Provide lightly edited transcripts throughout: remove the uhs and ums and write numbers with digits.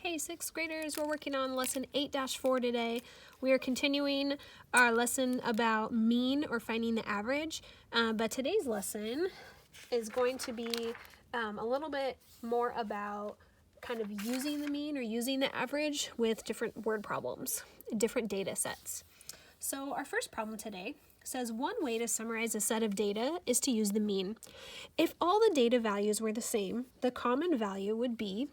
Hey, sixth graders, we're working on lesson 8-4 today. We are continuing our lesson about mean or finding the average, but today's lesson is going to be a little bit more about kind of using the mean or using the average with different word problems, different data sets. So our first problem today says one way to summarize a set of data is to use the mean. If all the data values were the same, the common value would be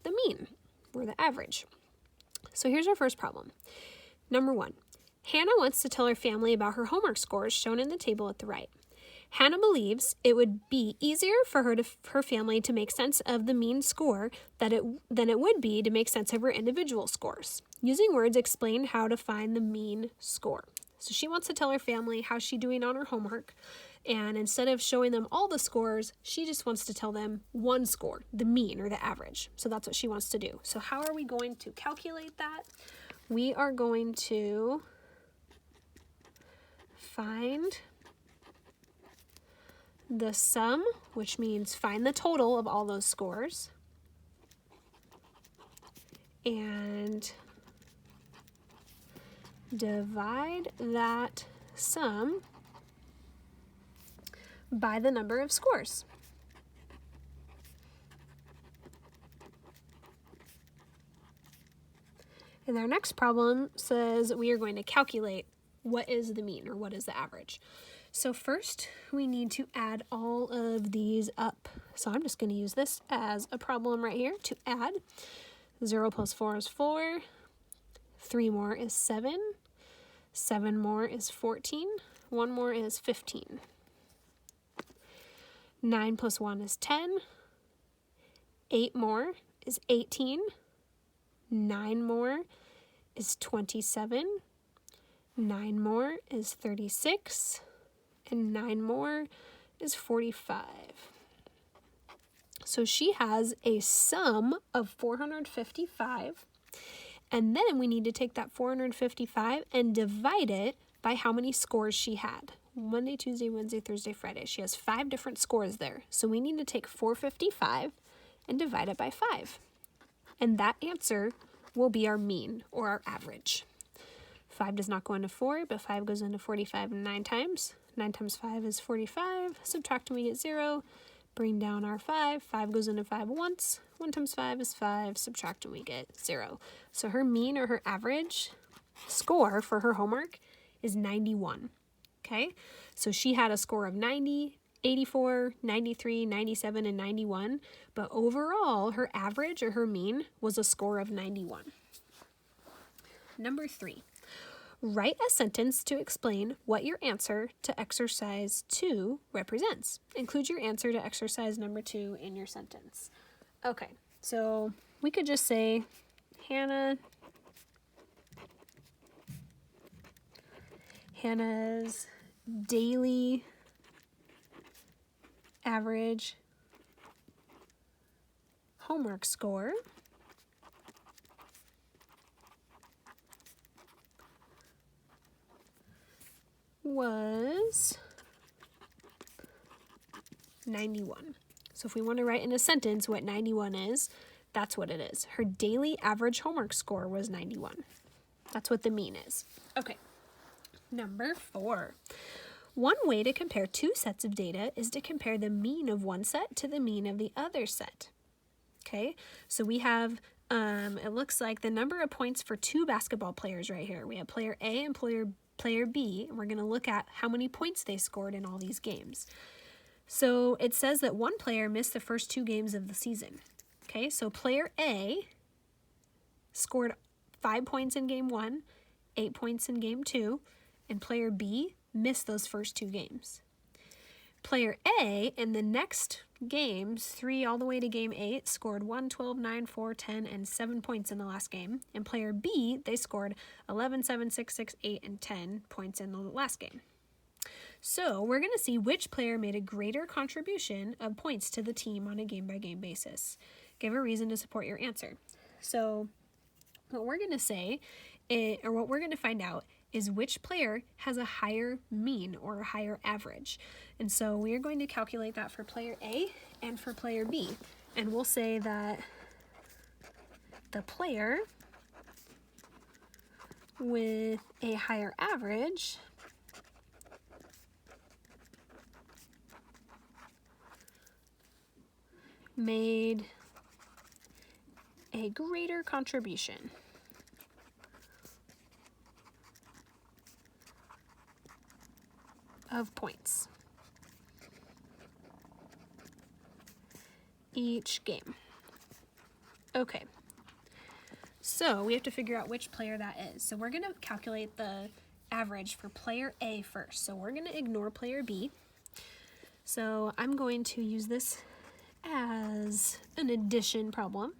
the mean, or the average. So here's our first problem. Number 1, Hannah wants to tell her family about her homework scores shown in the table at the right. Hannah believes it would be easier for her family to make sense of the mean score than it would be to make sense of her individual scores. Using words, explain how to find the mean score. So she wants to tell her family how she's doing on her homework, and instead of showing them all the scores, she just wants to tell them one score, the mean or the average. So that's what she wants to do. So how are we going to calculate that? We are going to find the sum, which means find the total of all those scores, and divide that sum by the number of scores. And our next problem says we are going to calculate what is the mean or what is the average. So first we need to add all of these up. So I'm just going to use this as a problem right here to add. 0 plus 4 is 4. 3 more is 7. 7 more is 14. 1 more is 15. 9 plus 1 is 10. 8 more is 18. 9 more is 27. 9 more is 36. And 9 more is 45. So she has a sum of 455. And then we need to take that 455 and divide it by how many scores she had. Monday, Tuesday, Wednesday, Thursday, Friday. She has 5 different scores there. So we need to take 455 and divide it by 5. And that answer will be our mean or our average. 5 does not go into 4, but 5 goes into 45 9 times. 9 times 5 is 45. Subtract and we get 0. Bring down our 5. 5 goes into 5 once. 1 times 5 is 5. Subtract and we get 0. So her mean or her average score for her homework is 91. Okay? So she had a score of 90, 84, 93, 97, and 91. But overall, her average or her mean was a score of 91. Number 3. Write a sentence to explain what your answer to exercise 2 represents. Include your answer to exercise number 2 in your sentence. Okay, so we could just say, Hannah's daily average homework score was 91. So if we want to write in a sentence what 91 is, that's what it is. Her daily average homework score was 91. That's what the mean is. Okay, number 4. One way to compare 2 sets of data is to compare the mean of one set to the mean of the other set. Okay, so we have, it looks like the number of points for 2 basketball players right here. We have player A and player B, and we're going to look at how many points they scored in all these games. So it says that one player missed the first 2 games of the season. Okay, so player A scored 5 points in game 1, 8 points in game 2, and player B missed those first 2 games. Player A in the next games, 3 all the way to game 8, scored 1, 12, 9, 4, 10, and 7 points in the last game. And player B, they scored 11, 7, 6, 6, 8, and 10 points in the last game. So we're going to see which player made a greater contribution of points to the team on a game-by-game basis. Give a reason to support your answer. So what we're going to say, or what we're going to find out, is which player has a higher mean or a higher average. And so we are going to calculate that for player A and for player B. And we'll say that the player with a higher average made a greater contribution. Of points each game. Okay, so we have to figure out which player that is. So we're going to calculate the average for player A first. So we're going to ignore player B. So I'm going to use this as an addition problem.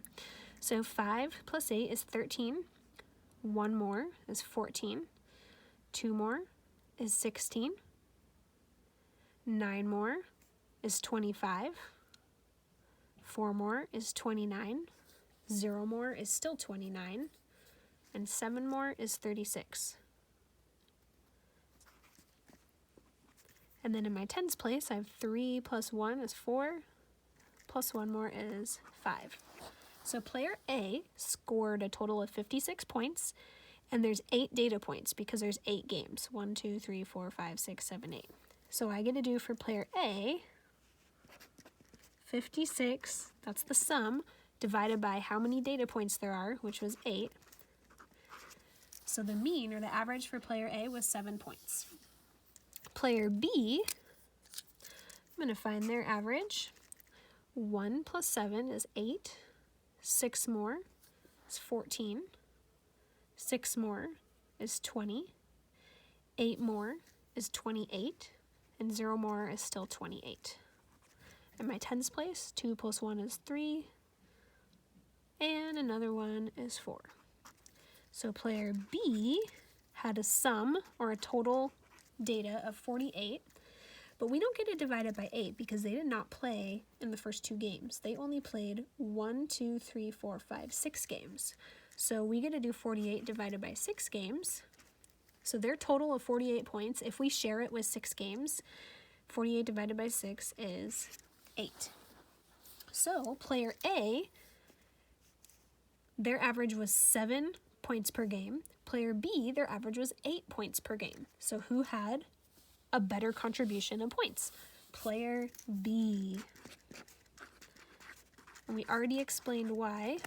So 5 plus 8 is 13. 1 more is 14. 2 more is 16. 9 more is 25. 4 more is 29. 0 more is still 29. And 7 more is 36. And then in my tens place, I have 3 plus 1 is 4. Plus 1 more is 5. So player A scored a total of 56 points. And there's 8 data points because there's 8 games. 1, 2, 3, 4, 5, 6, 7, 8. So I get to do for player A, 56, that's the sum, divided by how many data points there are, which was 8. So the mean, or the average for player A, was 7 points. Player B, I'm going to find their average. 1 plus 7 is 8. 6 more is 14. 6 more is 20. 8 more is 28. And 0 more is still 28. In my tens place, 2 plus 1 is 3. And another one is 4. So player B had a sum, or a total data of 48. But we don't get it divided by 8 because they did not play in the first 2 games. They only played 1, 2, 3, 4, 5, 6 games. So we get to do 48 divided by 6 games. So their total of 48 points, if we share it with 6 games, 48 divided by 6 is 8. So player A, their average was 7 points per game. Player B, their average was 8 points per game. So who had a better contribution of points? Player B. And we already explained why.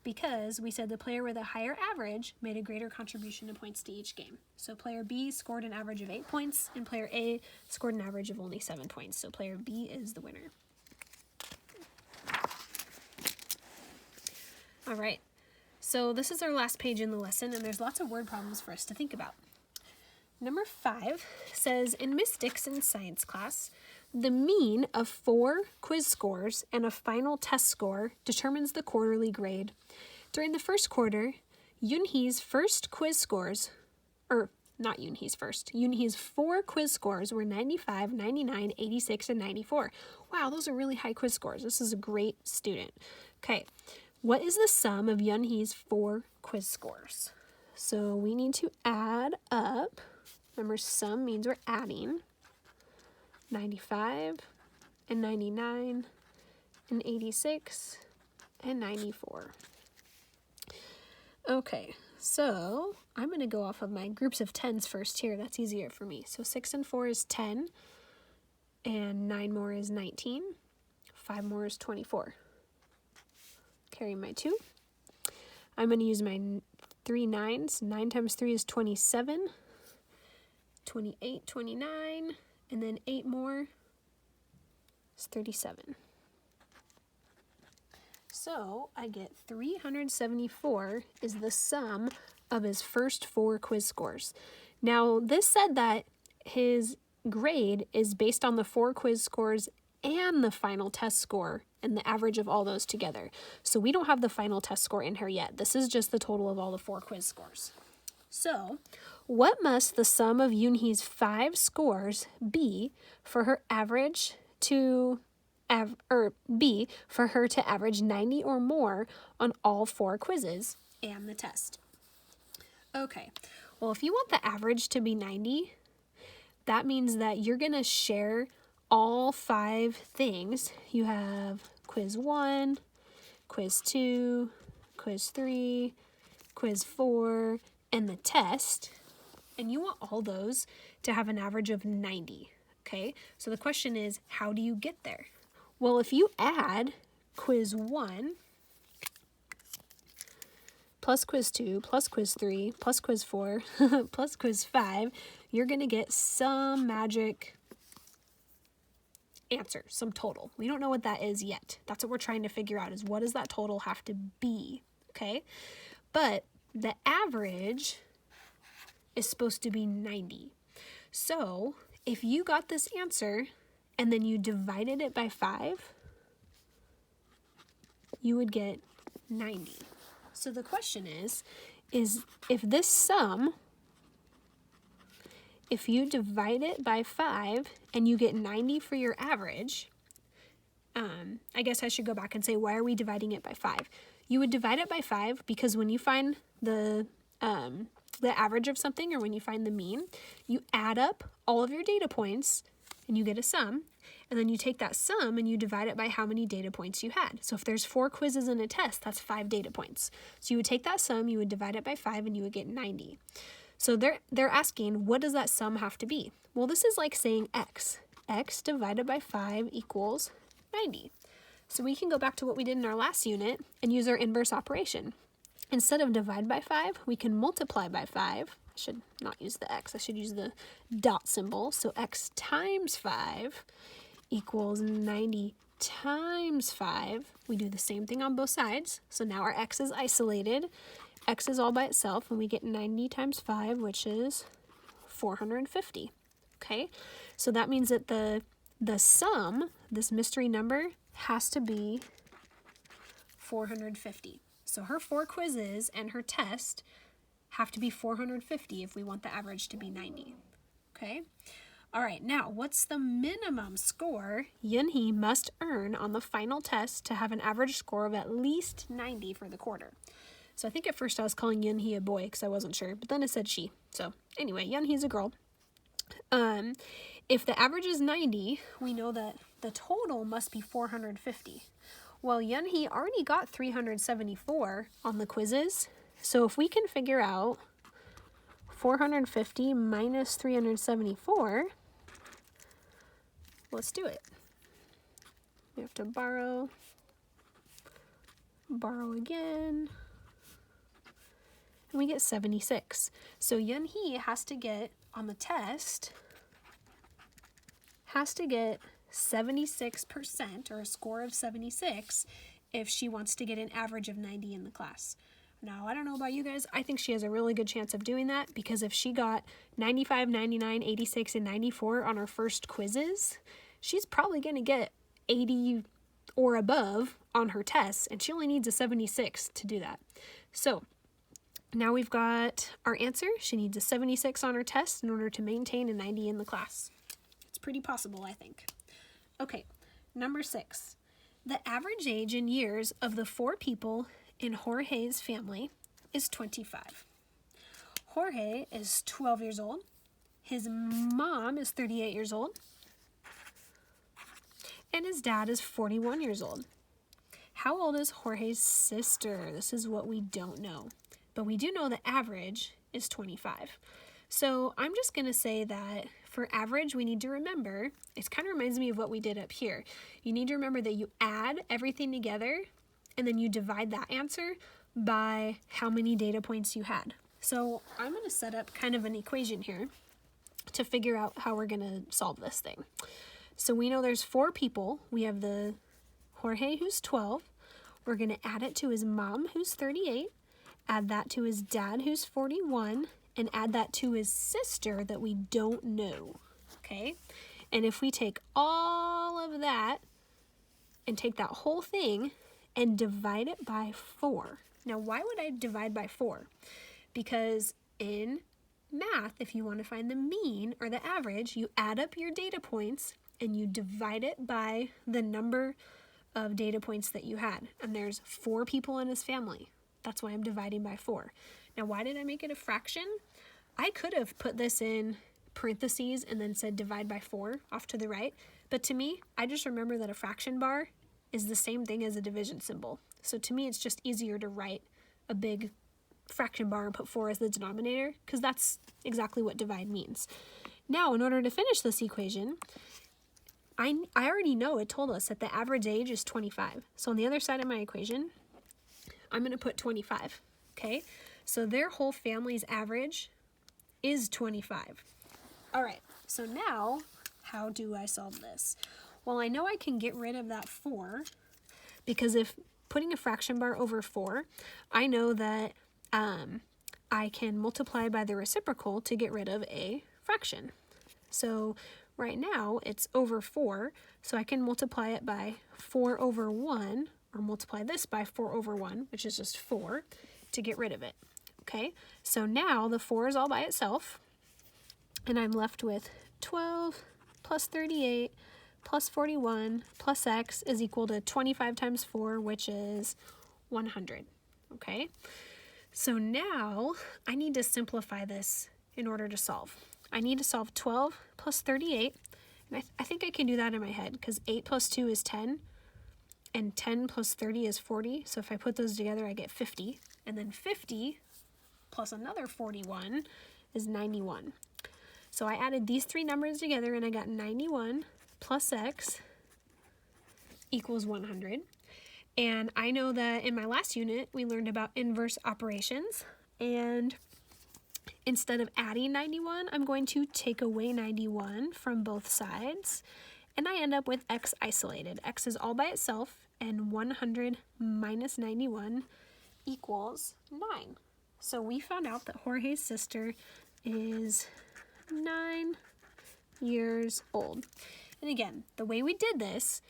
Because we said the player with a higher average made a greater contribution of points to each game. So player B scored an average of 8 points, and player A scored an average of only 7 points. So player B is the winner. All right, so this is our last page in the lesson, and there's lots of word problems for us to think about. Number 5 says, in Miss Dixon's science class, the mean of 4 quiz scores and a final test score determines the quarterly grade. During the first quarter, Yunhee's first quiz scores, not Yunhee's first, Yunhee's 4 quiz scores were 95, 99, 86, and 94. Wow, those are really high quiz scores. This is a great student. Okay, what is the sum of Yunhee's 4 quiz scores? So we need to add up. Remember, sum means we're adding. 95 and 99 and 86 and 94. Okay, so I'm going to go off of my groups of 10s first here. That's easier for me. So 6 and 4 is 10, and 9 more is 19. 5 more is 24. Carry my 2. I'm going to use my 3 9s. 9 times 3 is 27. 28, 29, and then 8 more is 37. So I get 374 is the sum of his first 4 quiz scores. Now this said that his grade is based on the 4 quiz scores and the final test score and the average of all those together. So we don't have the final test score in here yet. This is just the total of all the 4 quiz scores. So what must the sum of Yunhee's 5 scores be for her average to be for her to average 90 or more on all 4 quizzes and the test? Okay, well, if you want the average to be 90, that means that you're going to share all 5 things. You have quiz 1, quiz 2, quiz 3, quiz 4, and the test. And you want all those to have an average of 90, okay? So the question is, how do you get there? Well, if you add quiz 1 plus quiz 2 plus quiz 3 plus quiz 4 plus quiz 5, you're going to get some magic answer, some total. We don't know what that is yet. That's what we're trying to figure out, is what does that total have to be, okay? But the average is supposed to be 90. So if you got this answer and then you divided it by 5, you would get 90. So the question is if this sum, if you divide it by 5 and you get 90 for your average, I guess I should go back and say, why are we dividing it by 5? You would divide it by 5 because when you find the average of something, or when you find the mean, you add up all of your data points and you get a sum, and then you take that sum and you divide it by how many data points you had. So if there's 4 quizzes in a test, that's 5 data points. So you would take that sum, you would divide it by 5, and you would get 90. So they're asking, what does that sum have to be? Well, this is like saying x. X divided by 5 equals 90. So we can go back to what we did in our last unit and use our inverse operation. Instead of divide by 5, we can multiply by 5. I should not use the x, I should use the dot symbol. So x times 5 equals 90 times 5. We do the same thing on both sides. So now our x is isolated. X is all by itself, and we get 90 times 5, which is 450. Okay, so that means that the sum, this mystery number, has to be 450. So her 4 quizzes and her test have to be 450 if we want the average to be 90. Okay? All right, now what's the minimum score Yunhee must earn on the final test to have an average score of at least 90 for the quarter? So I think at first I was calling Yunhee a boy because I wasn't sure, but then it said she. So anyway, Yunhee's a girl. If the average is 90, we know that the total must be 450. Well, Yunhee already got 374 on the quizzes. So if we can figure out 450 minus 374, let's do it. We have to borrow again, and we get 76. So Yunhee has to get, on the test, has to get 76%, or a score of 76, if she wants to get an average of 90 in the class. Now, I don't know about you guys, I think she has a really good chance of doing that, because if she got 95, 99, 86, and 94 on her first quizzes, she's probably going to get 80 or above on her tests, and she only needs a 76 to do that. So now we've got our answer. She needs a 76 on her test in order to maintain a 90 in the class. It's pretty possible, I think. Okay, number 6. The average age in years of the 4 people in Jorge's family is 25. Jorge is 12 years old. His mom is 38 years old. And his dad is 41 years old. How old is Jorge's sister? This is what we don't know. But we do know the average is 25. So I'm just going to say that for average, we need to remember, it kind of reminds me of what we did up here. You need to remember that you add everything together and then you divide that answer by how many data points you had. So I'm going to set up kind of an equation here to figure out how we're going to solve this thing. So we know there's 4 people. We have the Jorge, who's 12. We're going to add it to his mom, who's 38. Add that to his dad, who's 41. And add that to his sister that we don't know. Okay? And if we take all of that and take that whole thing and divide it by 4. Now, why would I divide by 4? Because in math, if you want to find the mean or the average, you add up your data points and you divide it by the number of data points that you had. And there's 4 people in his family. That's why I'm dividing by 4. Now, why did I make it a fraction? I could have put this in parentheses and then said divide by 4 off to the right. But to me, I just remember that a fraction bar is the same thing as a division symbol. So to me, it's just easier to write a big fraction bar and put 4 as the denominator, because that's exactly what divide means. Now, in order to finish this equation, I already know it told us that the average age is 25. So on the other side of my equation, I'm going to put 25, okay? So their whole family's average is 25. All right, so now, how do I solve this? Well, I know I can get rid of that 4, because if putting a fraction bar over 4, I know that I can multiply by the reciprocal to get rid of a fraction. So right now it's over 4, so I can multiply it by 4 over 1, or multiply this by 4 over 1, which is just 4, to get rid of it. Okay, so now the 4 is all by itself, and I'm left with 12 plus 38 plus 41 plus x is equal to 25 times 4, which is 100. Okay, so now I need to simplify this in order to solve. I need to solve 12 plus 38, and I think I can do that in my head, because 8 plus 2 is 10, and 10 plus 30 is 40, so if I put those together I get 50, and then 50 plus another 41 is 91. So I added these 3 numbers together and I got 91 plus x equals 100. And I know that in my last unit we learned about inverse operations, and instead of adding 91, I'm going to take away 91 from both sides, and I end up with x isolated. X is all by itself, and 100 minus 91 equals 9. So we found out that Jorge's sister is 9 years old. And again, the way we did this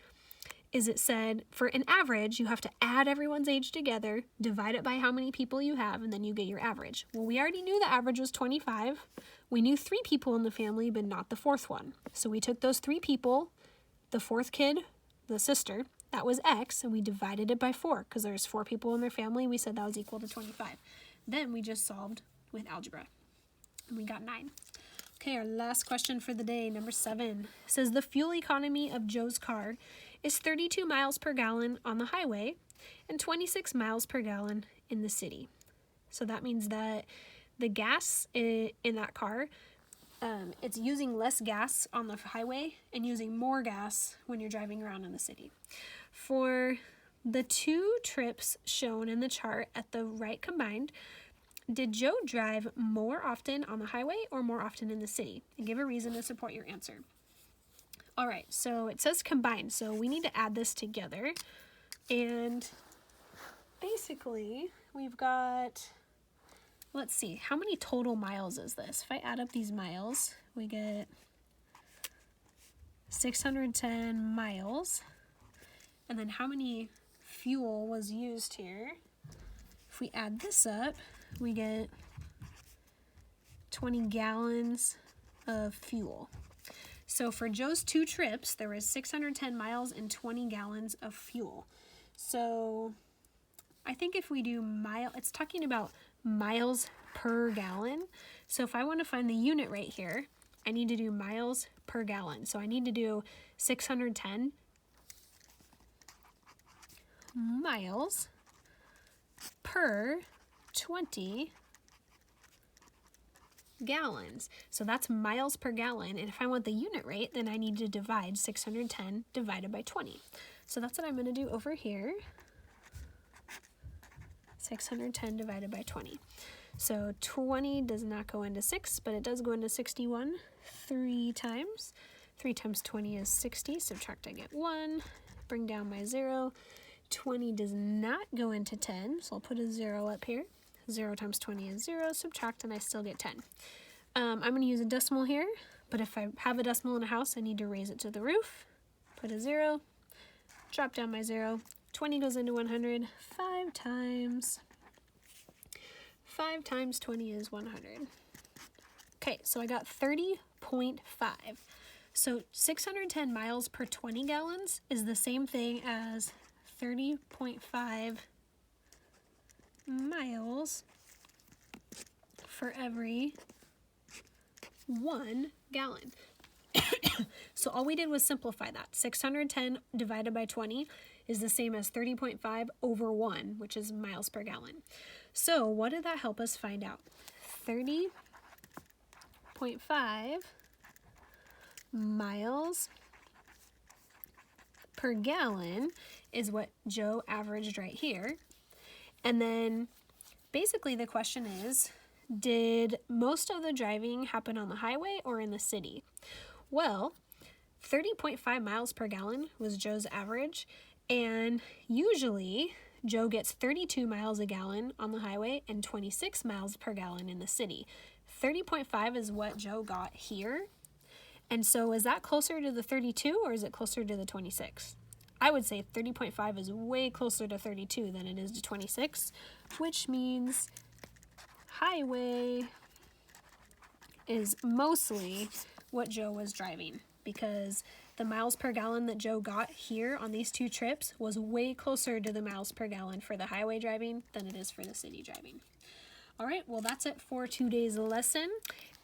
is it said for an average, you have to add everyone's age together, divide it by how many people you have, and then you get your average. Well, we already knew the average was 25. We knew 3 people in the family, but not the 4th one. So we took those 3 people, the 4th kid, the sister, that was x, and we divided it by 4, because there's 4 people in their family. We said that was equal to 25. Then we just solved with algebra, and we got 9. Okay, our last question for the day, number 7, says the fuel economy of Joe's car is 32 miles per gallon on the highway and 26 miles per gallon in the city. So that means that the gas in that car, it's using less gas on the highway and using more gas when you're driving around in the city. For the 2 trips shown in the chart at the right combined, did Joe drive more often on the highway or more often in the city? And give a reason to support your answer. All right, so it says combined, so we need to add this together. And basically, we've got, let's see, how many total miles is this? If I add up these miles, we get 610 miles. And then how many fuel was used here? If we add this up, we get 20 gallons of fuel. So for Joe's 2 trips, there was 610 miles and 20 gallons of fuel. So I think if we do it's talking about miles per gallon. So if I want to find the unit right here, I need to do miles per gallon. So I need to do 610 miles per 20 gallons. So that's miles per gallon. And if I want the unit rate, then I need to divide 610 divided by 20. So that's what I'm going to do over here. 610 divided by 20. So 20 does not go into 6, but it does go into 61 3 times. 3 times 20 is 60. Subtract, I get 1. Bring down my 0. 20 does not go into 10, so I'll put a 0 up here. 0 times 20 is 0. Subtract, and I still get 10. I'm going to use a decimal here, but if I have a decimal in a house, I need to raise it to the roof. Put a 0. Drop down my 0. 20 goes into 100 5 times. 5 times 20 is 100. Okay, so I got 30.5. So 610 miles per 20 gallons is the same thing as 30.5 miles for every 1 gallon. So all we did was simplify that. 610 divided by 20 is the same as 30.5 over 1, which is miles per gallon. So what did that help us find out? 30.5 miles per gallon is what Joe averaged right here. And then basically the question is, did most of the driving happen on the highway or in the city? Well, 30.5 miles per gallon was Joe's average, and usually Joe gets 32 miles a gallon on the highway and 26 miles per gallon in the city. 30.5 is what Joe got here. And so is that closer to the 32 or is it closer to the 26? I would say 30.5 is way closer to 32 than it is to 26, which means highway is mostly what Joe was driving, because the miles per gallon that Joe got here on these two trips was way closer to the miles per gallon for the highway driving than it is for the city driving. All right, well, that's it for today's lesson,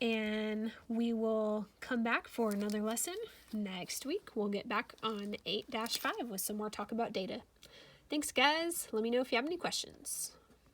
and we will come back for another lesson next week. We'll get back on 8-5 with some more talk about data. Thanks, guys. Let me know if you have any questions.